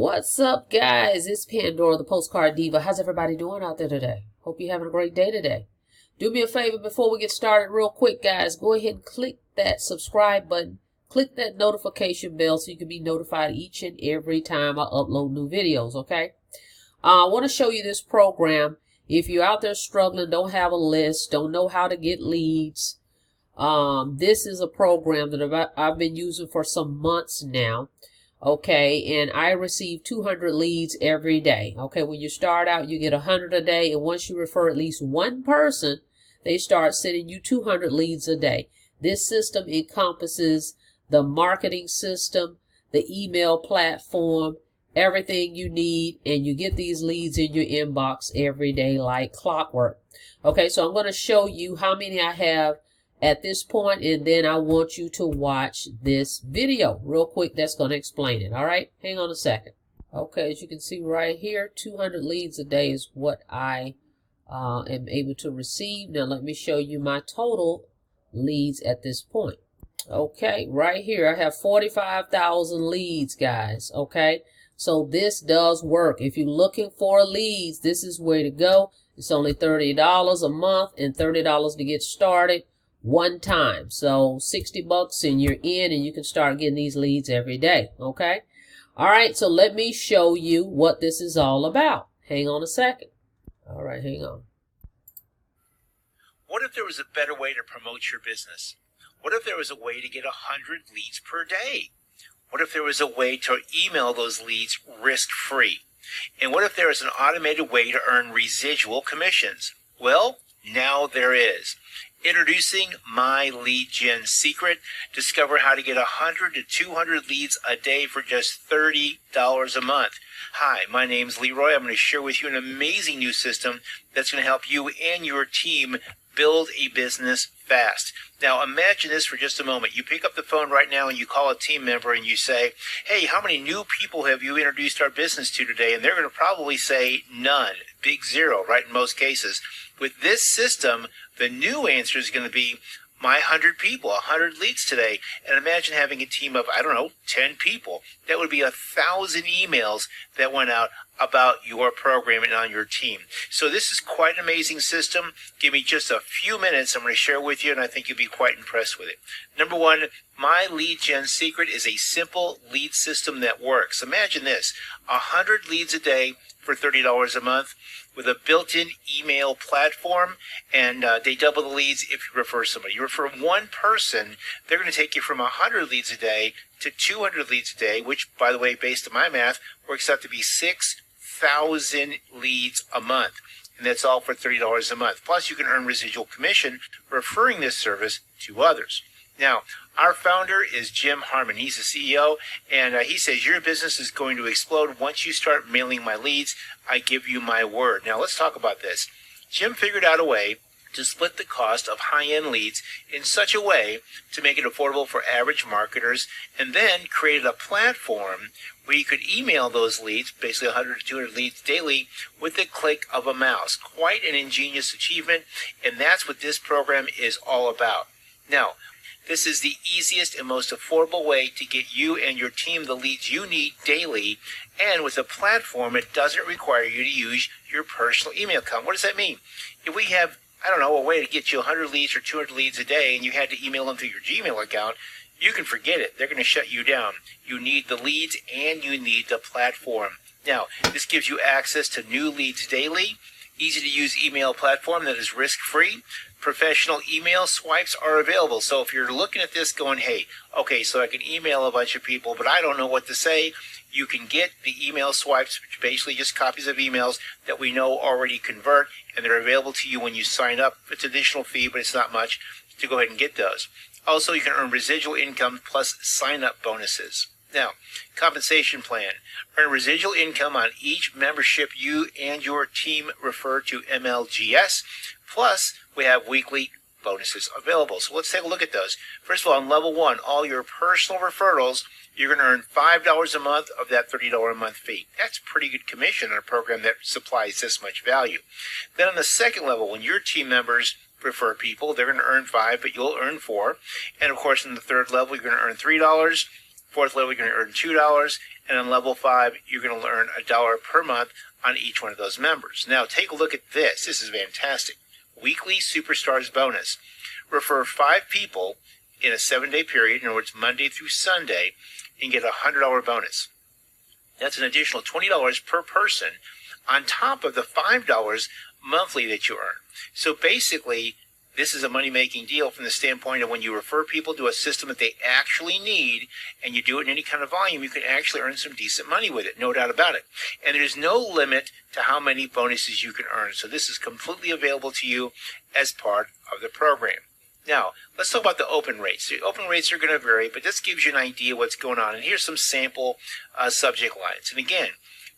What's up, guys? It's Pandora, the Postcard Diva. How's everybody doing out there today? Hope you're having a great day today. Do me a favor before we get started real quick, guys. Go ahead and click that subscribe button. Click that notification bell so you can be notified each and every time I upload new videos, okay? I want to show you this program. If you're out there struggling, don't have a list, don't know how to get leads, this is a program that I've been using for some months now. Okay, and I receive 200 leads every day. Okay, when you start out, you get 100 a day, and once you refer at least one person, they start sending you 200 leads a day. This system encompasses the marketing system, the email platform, everything you need, and you get these leads in your inbox every day like clockwork. Okay, so I'm going to show you how many I have at this point, and then I want you to watch this video real quick that's going to explain it. All right, hang on a second. Okay, as you can see right here, 200 leads a day is what I am able to receive. Now let me show you my total leads at this point. Okay, right here I have 45,000 leads, guys. Okay, so this does work. If you're looking for leads, this is where to go. It's only $30 a month and $30 to get started one time. So 60 bucks and you're in, and you can start getting these leads every day. Okay, all right, so let me show you what this is all about. Hang on a second. All right, hang on. What if there was a better way to promote your business? What if there was a way to get 100 leads per day? What if there was a way to email those leads risk-free? And what if there was an automated way to earn residual commissions? Well, now there is. Introducing My Lead Gen Secret. Discover how to get 100 to 200 leads a day for just $30 a month. Hi, my name's Leroy. I'm going to share with you an amazing new system that's going to help you and your team build a business fast. Now imagine this for just a moment. You pick up the phone right now and you call a team member and you say, hey, how many new people have you introduced our business to today? And they're going to probably say none. Big zero, right, in most cases. With this system, the new answer is going to be my 100 people, 100 leads today. And imagine having a team of, I don't know, 10 people. That would be 1,000 emails that went out about your program and on your team. So this is quite an amazing system. Give me just a few minutes. I'm going to share it with you, and I think you'll be quite impressed with it. Number one, My Lead Gen Secret is a simple lead system that works. Imagine this, 100 leads a day for $30 a month with a built-in email platform, and they double the leads if you refer somebody. You refer one person, they're going to take you from 100 leads a day to 200 leads a day, which, by the way, based on my math, works out to be 6,000 leads a month. And that's all for $30 a month. Plus, you can earn residual commission referring this service to others. Now, our founder is Jim Harmon. He's the CEO, and he says your business is going to explode once you start mailing my leads. I give you my word. Now, let's talk about this. Jim figured out a way to split the cost of high-end leads in such a way to make it affordable for average marketers, and then created a platform where you could email those leads, basically 100 to 200 leads daily, with the click of a mouse. Quite an ingenious achievement, and that's what this program is all about. Now, this is the easiest and most affordable way to get you and your team the leads you need daily, and with a platform, it doesn't require you to use your personal email account. What does that mean? If we have, I don't know, a way to get you 100 leads or 200 leads a day, and you had to email them through your Gmail account, you can forget it. They're going to shut you down. You need the leads, and you need the platform. Now, this gives you access to new leads daily, easy-to-use email platform that is risk-free. Professional email swipes are available. So if you're looking at this going, hey, okay, so I can email a bunch of people, but I don't know what to say, you can get the email swipes, which are basically just copies of emails that we know already convert, and they're available to you when you sign up. It's an additional fee, but it's not much, to go ahead and get those. Also, you can earn residual income plus sign-up bonuses. Now, compensation plan. Earn residual income on each membership you and your team refer to MLGS. Plus, we have weekly bonuses available. So let's take a look at those. First of all, on level one, all your personal referrals, you're going to earn $5 a month of that $30 a month fee. That's pretty good commission on a program that supplies this much value. Then on the second level, when your team members refer people, they're going to earn $5, but you'll earn $4. And of course, in the third level, you're going to earn $3. Fourth level, you're going to earn $2. And on level 5, you're going to earn $1 per month on each one of those members. Now, take a look at this. This is fantastic. Weekly Superstars bonus. Refer 5 people in a 7-day period, in other words, Monday through Sunday, and get a $100 bonus. That's an additional $20 per person on top of the $5 monthly that you earn. So basically, this is a money-making deal from the standpoint of when you refer people to a system that they actually need, and you do it in any kind of volume, you can actually earn some decent money with it, no doubt about it. And there's no limit to how many bonuses you can earn. So this is completely available to you as part of the program. Now, let's talk about the open rates. The open rates are going to vary, but this gives you an idea what's going on. And here's some sample subject lines. And again,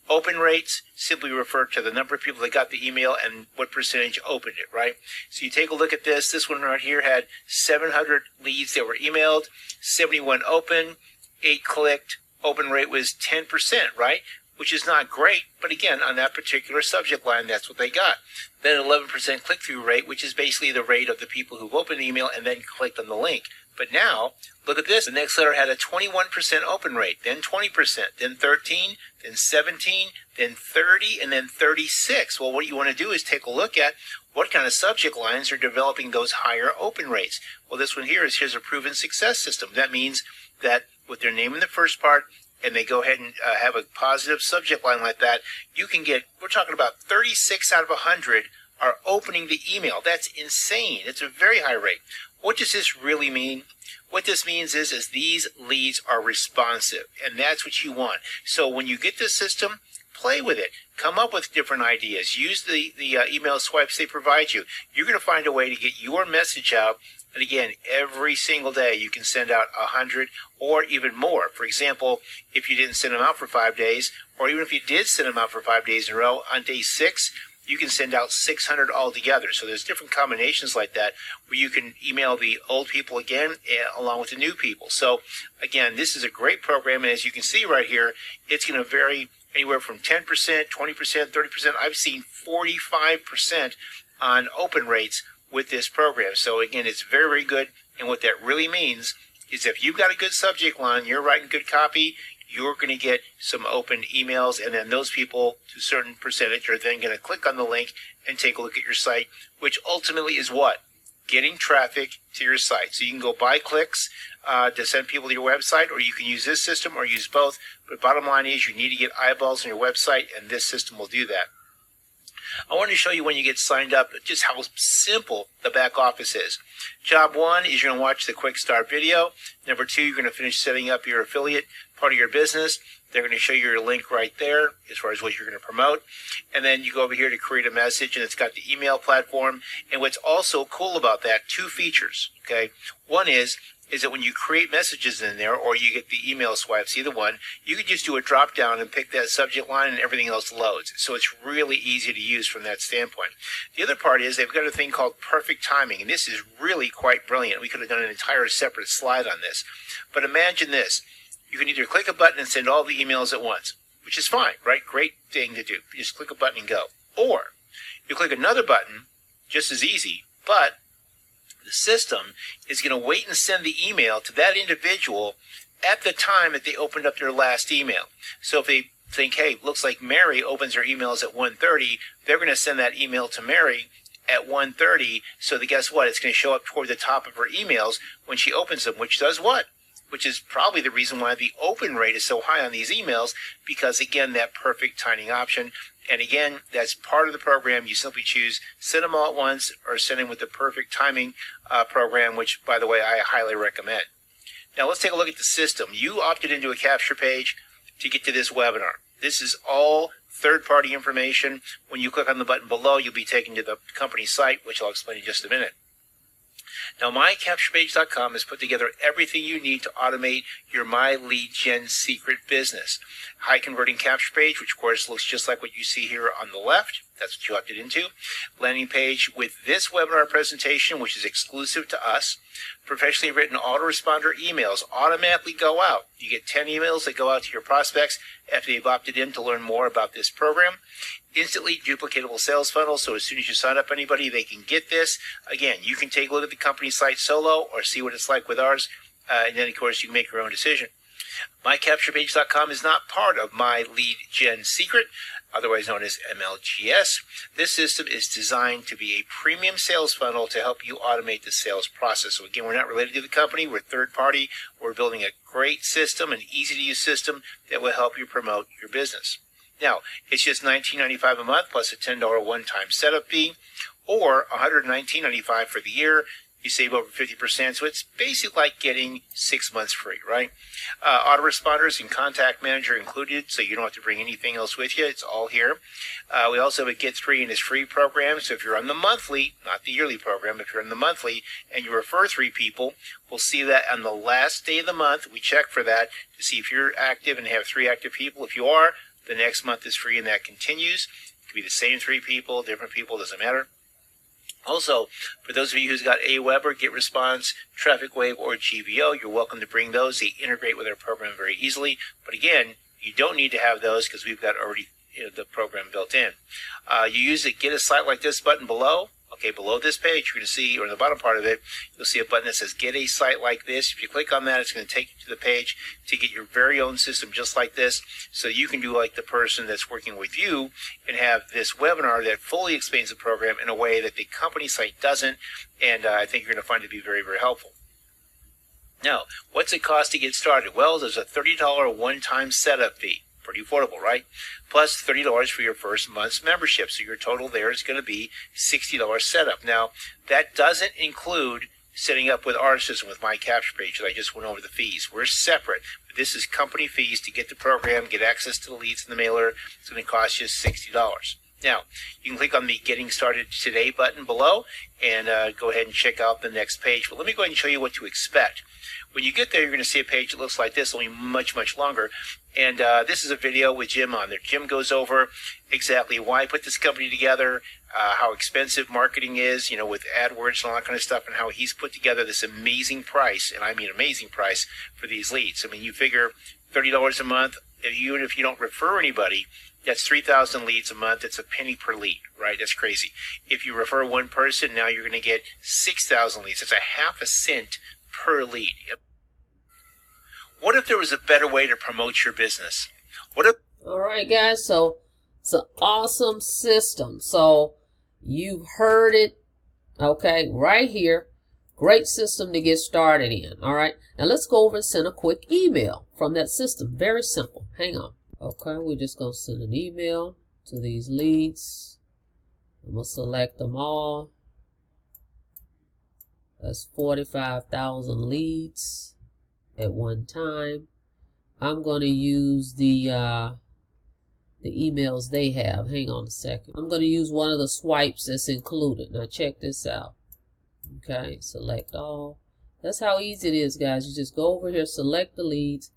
open rates simply refer to the number of people that got the email and what percentage opened it, right? So you take a look at this. This one right here had 700 leads that were emailed, 71 open, 8 clicked. Open rate was 10%, right? Which is not great, but again, on that particular subject line, that's what they got. Then 11% click-through rate, which is basically the rate of the people who've opened the email and then clicked on the link. But now, look at this. The next letter had a 21% open rate, then 20%, then 13, then 17, then 30, and then 36. Well, what you want to do is take a look at what kind of subject lines are developing those higher open rates. Well, this one here is here's a proven success system. That means that with their name in the first part, and they go ahead and have a positive subject line like that, you can get, we're talking about 36 out of 100 are opening the email. That's insane. It's a very high rate. What does this really mean? What this means is these leads are responsive, and that's what you want. So when you get this system, play with it. Come up with different ideas. Use the email swipes they provide you. You're going to find a way to get your message out. And again, every single day you can send out 100 or even more. For example, if you didn't send them out for 5 days, or even if you did send them out for 5 days in a row, on day 6, you can send out 600 altogether. So there's different combinations like that where you can email the old people again along with the new people. So again, this is a great program. And as you can see right here, it's going to vary anywhere from 10%, 20%, 30%. I've seen 45% on open rates with this program. So again, it's very, very good. And what that really means is if you've got a good subject line, you're writing good copy, you're going to get some open emails, and then those people, to a certain percentage, are then going to click on the link and take a look at your site, which ultimately is what? Getting traffic to your site. So you can go buy clicks to send people to your website, or you can use this system or use both. But bottom line is you need to get eyeballs on your website, and this system will do that. I want to show you when you get signed up just how simple the back office is. Job 1 is you're going to watch the quick start video. Number 2, you're going to finish setting up your affiliate part of your business. They're going to show you your link right there as far as what you're going to promote. And then you go over here to create a message, and it's got the email platform. And what's also cool about that, 2 features, okay? One is that when you create messages in there, or you get the email swipes, either one, you can just do a drop down and pick that subject line and everything else loads. So it's really easy to use from that standpoint. The other part is they've got a thing called perfect timing, and this is really quite brilliant. We could have done an entire separate slide on this. But imagine this. You can either click a button and send all the emails at once, which is fine, right? Great thing to do. You just click a button and go. Or you click another button, just as easy, but the system is going to wait and send the email to that individual at the time that they opened up their last email. So if they think, hey, looks like Mary opens her emails at 1:30, they're going to send that email to Mary at 1:30. So that guess what? It's going to show up toward the top of her emails when she opens them, which does what? Which is probably the reason why the open rate is so high on these emails, because again, that perfect timing option. And again, that's part of the program. You simply choose send them all at once or send them with the perfect timing program, which, by the way, I highly recommend. Now, let's take a look at the system. You opted into a capture page to get to this webinar. This is all third-party information. When you click on the button below, you'll be taken to the company site, which I'll explain in just a minute. Now, mycapturepage.com has put together everything you need to automate your My Lead Gen secret business. High converting capture page, which of course looks just like what you see here on the left. That's what you opted into. Landing page with this webinar presentation, which is exclusive to us. Professionally written autoresponder emails automatically go out. You get 10 emails that go out to your prospects after they've opted in to learn more about this program. Instantly duplicatable sales funnel, so as soon as you sign up anybody, they can get this. Again, you can take a look at the company site solo or see what it's like with ours, and then, of course, you can make your own decision. MyCapturePage.com is not part of My Lead Gen Secret, otherwise known as MLGS. This system is designed to be a premium sales funnel to help you automate the sales process. So again, we're not related to the company. We're third party. We're building a great system, an easy-to-use system that will help you promote your business. Now, it's just $19.95 a month plus a $10 one-time setup fee, or $119.95 for the year. You save over 50%, so it's basically like getting 6 months free, right? Autoresponders and contact manager included, so you don't have to bring anything else with you. It's all here. We also have a Get 3 and It's Free program, so if you're on the monthly, not the yearly program, if you're on the monthly and you refer 3 people, we'll see that on the last day of the month. We check for that to see if you're active and have 3 active people. If you are, the next month is free and that continues. It could be the same 3 people, different people, doesn't matter. Also, for those of you who's got AWeber, GetResponse, Traffic Wave, or GVO, you're welcome to bring those. They integrate with our program very easily. But again, you don't need to have those because we've got already the program built in. You use the Get a Site Like This button below. Okay, below this page, you're going to see, or in the bottom part of it, you'll see a button that says Get a Site Like This. If you click on that, it's going to take you to the page to get your very own system just like this, so you can do like the person that's working with you and have this webinar that fully explains the program in a way that the company site doesn't, and I think you're going to find it to be very, very helpful. Now, what's it cost to get started? Well, there's a $30 one-time setup fee. Pretty affordable, right? Plus $30 for your first month's membership. So your total there is going to be $60 setup. Now, that doesn't include setting up with our system, with My Capture Page, that I just went over the fees. We're separate. But this is company fees to get the program, get access to the leads in the mailer. It's going to cost you $60. Now, you can click on the Getting Started Today button below and go ahead and check out the next page. But let me go ahead and show you what to expect. When you get there, you're going to see a page that looks like this, only much, much longer. And this is a video with Jim on there. Jim goes over exactly why I put this company together, how expensive marketing is, you know, with AdWords and all that kind of stuff, and how he's put together this amazing price, and I mean amazing price, for these leads. I mean, you figure $30 a month, even if you don't refer anybody, that's 3,000 leads a month. It's a penny per lead, right? That's crazy. If you refer one person, now you're going to get 6,000 leads. It's a half a cent per lead. What if there was a better way to promote your business? What if... All right, guys, so it's an awesome system. So you've heard it, okay, right here. Great system to get started in, all right? Now let's go over and send a quick email from that system. Very simple. Hang on. Okay, we're just going to send an email to these leads. I'm going to select them all. That's 45,000 leads at one time. I'm going to use the emails they have. Hang on a second. I'm going to use one of the swipes that's included. Now check this out. Okay, select all. That's how easy it is, guys. You just go over here, select the leads.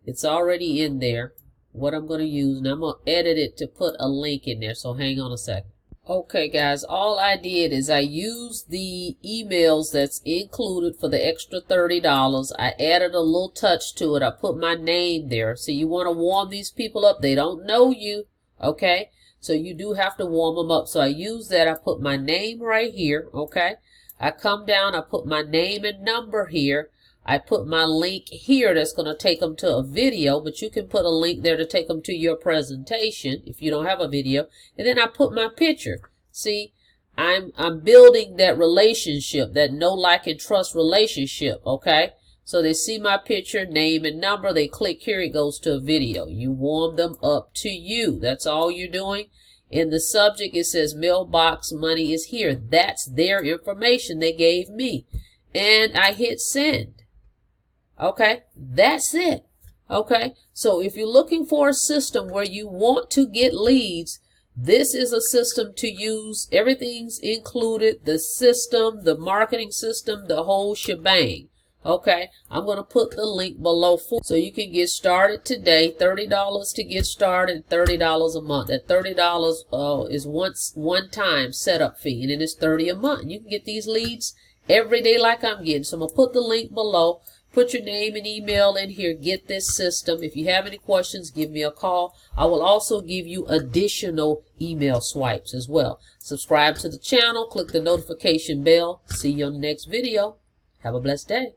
It's already in there. What I'm going to use, and I'm going to edit it to put a link in there. So hang on a second. Okay, guys, all I did is I used the emails that's included for the extra $30. I added a little touch to it. I put my name there. So you want to warm these people up. They don't know you, okay? So you do have to warm them up. So I use that. I put my name right here, okay? I come down. I put my name and number here. I put my link here that's going to take them to a video, but you can put a link there to take them to your presentation if you don't have a video. And then I put my picture. See, I'm building that relationship, that know, like, and trust relationship, okay? So they see my picture, name, and number. They click here, it goes to a video. You warm them up to you. That's all you're doing. In the subject, it says mailbox money is here. That's their information they gave me. And I hit send. Okay, that's it. Okay, so if you're looking for a system where you want to get leads, this is a system to use. Everything's included. The system, the marketing system, the whole shebang. Okay, I'm going to put the link below for so you can get started today. $30 to get started, $30 a month. That $30 is one time setup fee, and then it's $30 a month. You can get these leads every day like I'm getting. So I'm going to put the link below. Put your name and email in here. Get this system. If you have any questions, give me a call. I will also give you additional email swipes as well. Subscribe to the channel. Click the notification bell. See you on the next video. Have a blessed day.